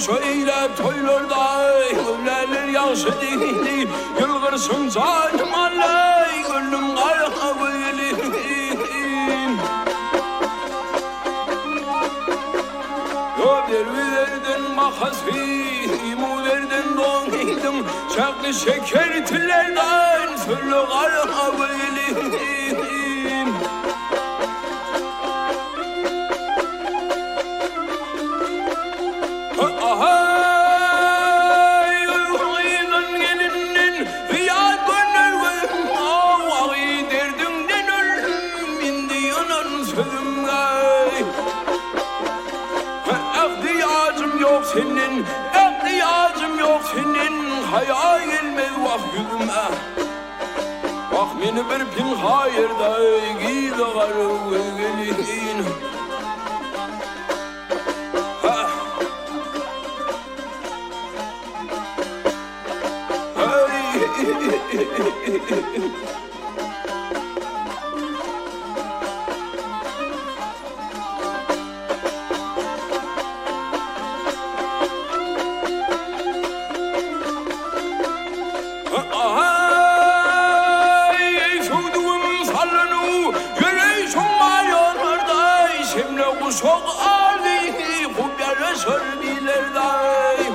Söyle toylarda evlerler yaşı değil, yılgırsın canım aley, gönlüm kara böyleyim. Dervilerden makasım, verden donaydım, çaklı şeker tillerden, söyle kara böyleyim. Senin ihtiyacım yok senin hayal gelmez vah yüzüme. Bak beni bir pin hayırda giydi karı gelin. Çok Ali kubere söyleylerdim.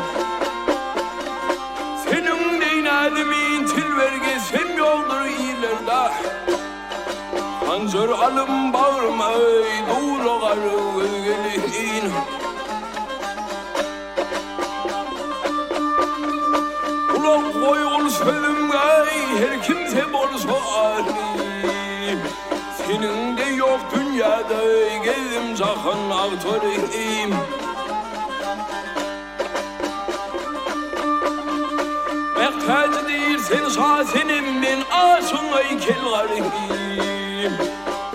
Senin deynadimin tilvergesem yoldur iyilerde. Panzer alım bağırma doğru karı gelin. Kulak koyul sözümge her kimse bolsa alim. Senin de yok dünyada geldim cahın aktörüyüm. Mehtaç değilsen şasenim ben aşığına ikel garıyım.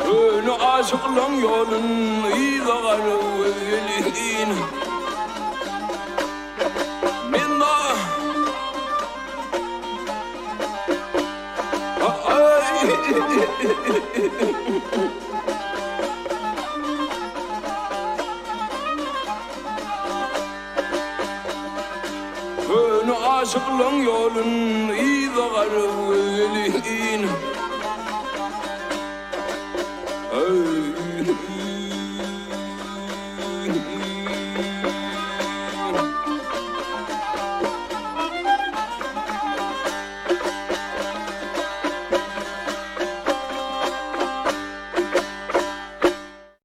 Önü aşıklığın yolun iyi de garı gelin. Ben de önü aşıklığın yolun iyi de garı gelin.